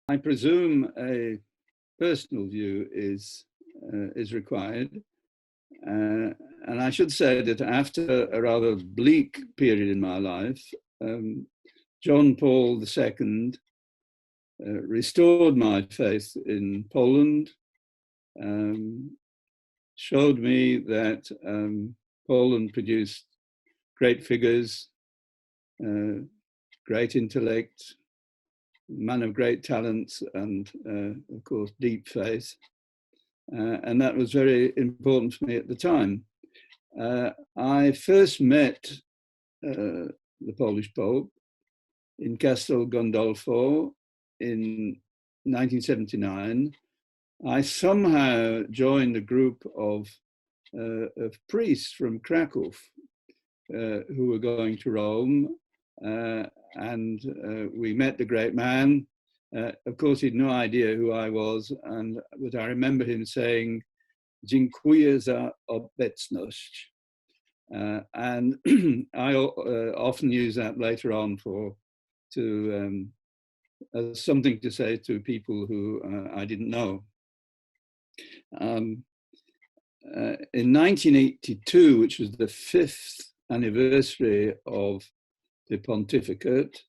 I presume a personal view is required. And I should say that after a rather bleak period in my life, John Paul II restored my faith in Poland, showed me that Poland produced great figures, great intellect, man of great talents, and of course, deep faith. And that was very important for me at the time. I first met the Polish Pope in Castel Gandolfo in 1979. I somehow joined a group of priests from Krakow who were going to Rome, and we met the great man. Of course, he'd no idea who I was, but I remember him saying, "Dziękuję za obecność." And I often use that later on as something to say to people who I didn't know. In 1982, which was the 5th anniversary of the pontificate,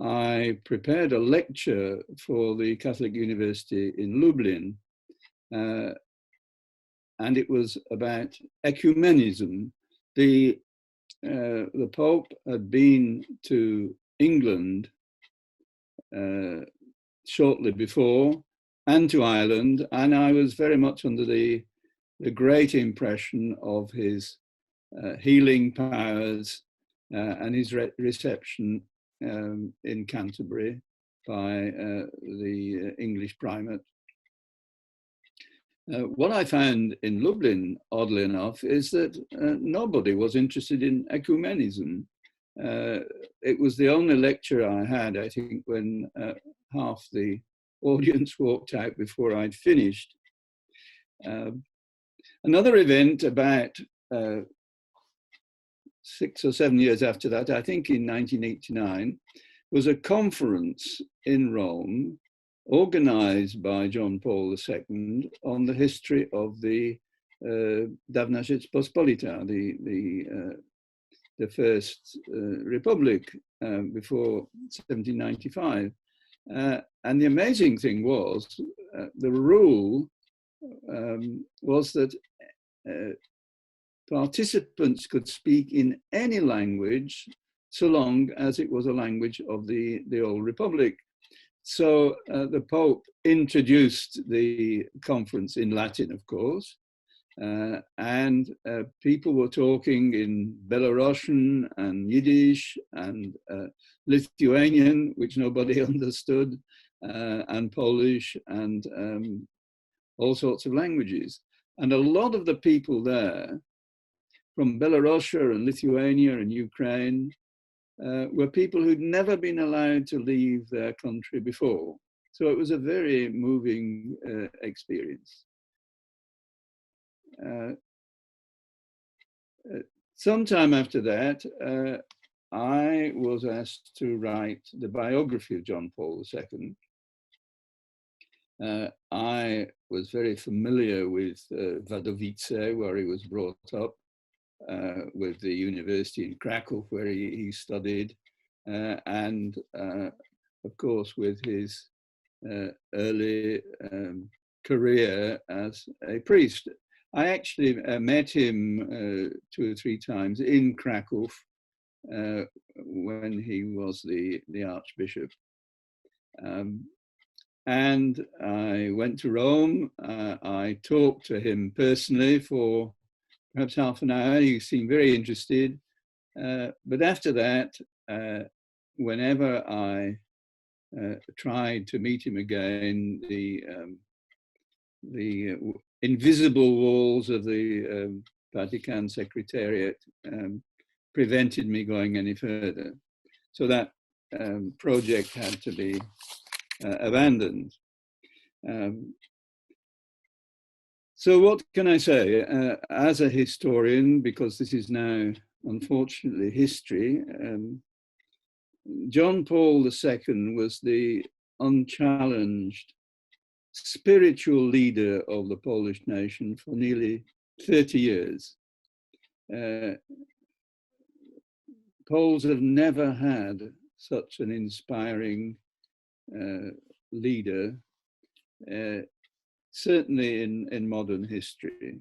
I prepared a lecture for the Catholic University in Lublin, and it was about ecumenism. The Pope had been to England shortly before, and to Ireland, and I was very much under the great impression of his healing powers and his reception in Canterbury by the English primate. What I found in Lublin, oddly enough, is that nobody was interested in ecumenism. It was the only lecture I had, I think, when half the audience walked out before I'd finished. Another event about 6 or 7 years after that, I think in 1989, was a conference in Rome organized by John Paul II on the history of the Dawna Rzeczpospolita, the first republic before 1795. And the amazing thing was, the rule was that participants could speak in any language so long as it was a language of the old republic. So the Pope introduced the conference in Latin, of course, and people were talking in Belarusian and Yiddish and Lithuanian, which nobody understood, and Polish and all sorts of languages. And a lot of the people there from Belarusia and Lithuania and Ukraine were people who'd never been allowed to leave their country before. So it was a very moving experience. Sometime after that, I was asked to write the biography of John Paul II. I was very familiar with Wadowice, where he was brought up, with the university in Krakow, where he studied, and of course with his early career as a priest. I actually met him 2 or 3 times in Krakow when he was the Archbishop. And I went to Rome. I talked to him personally for perhaps half an hour. He seemed very interested. But after that, whenever I tried to meet him again, the invisible walls of the Vatican Secretariat prevented me going any further. So that project had to be abandoned. So what can I say? As a historian, because this is now, unfortunately, history, John Paul II was the unchallenged spiritual leader of the Polish nation for nearly 30 years. Poles have never had such an inspiring leader, certainly in modern history.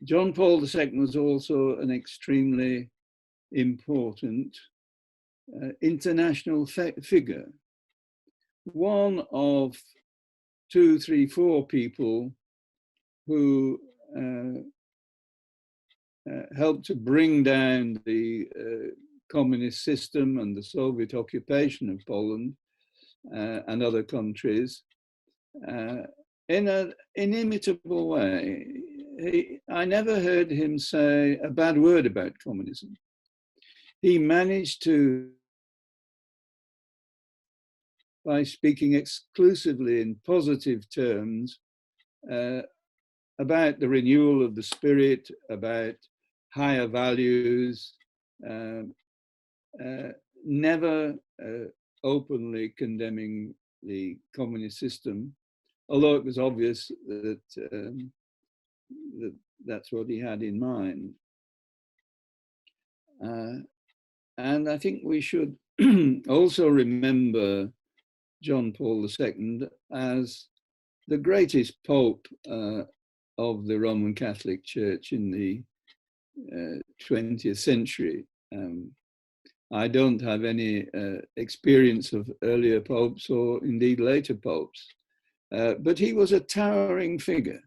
John Paul II was also an extremely important international figure. One of 2, 3, 4 people who helped to bring down the communist system and the Soviet occupation of Poland and other countries in an inimitable way. I never heard him say a bad word about communism. He managed to, by speaking exclusively in positive terms about the renewal of the spirit, about higher values, never openly condemning the communist system, although it was obvious that, that's what he had in mind. And I think we should also remember John Paul II as the greatest pope of the Roman Catholic Church in the 20th century. I don't have any experience of earlier popes or indeed later popes, but he was a towering figure,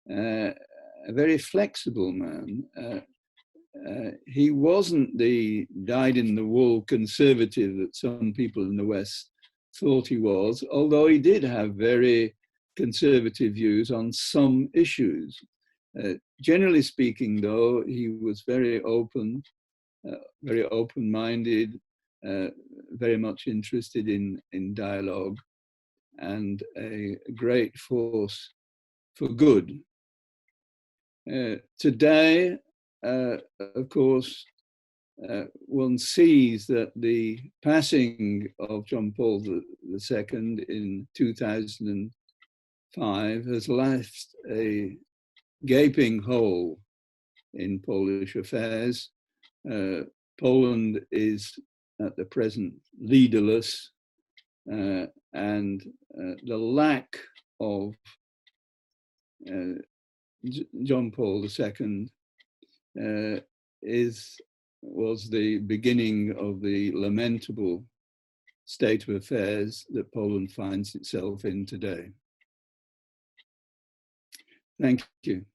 a very flexible man. He wasn't the dyed-in-the-wool conservative that some people in the West thought he was, although he did have very conservative views on some issues. Generally speaking, though, he was very open, very open-minded, very much interested in dialogue, and a great force for good. Today, of course, one sees that the passing of John Paul II in 2005 has left a gaping hole in Polish affairs. Poland is at the present leaderless, and the lack of John Paul II was the beginning of the lamentable state of affairs that Poland finds itself in today. Thank you.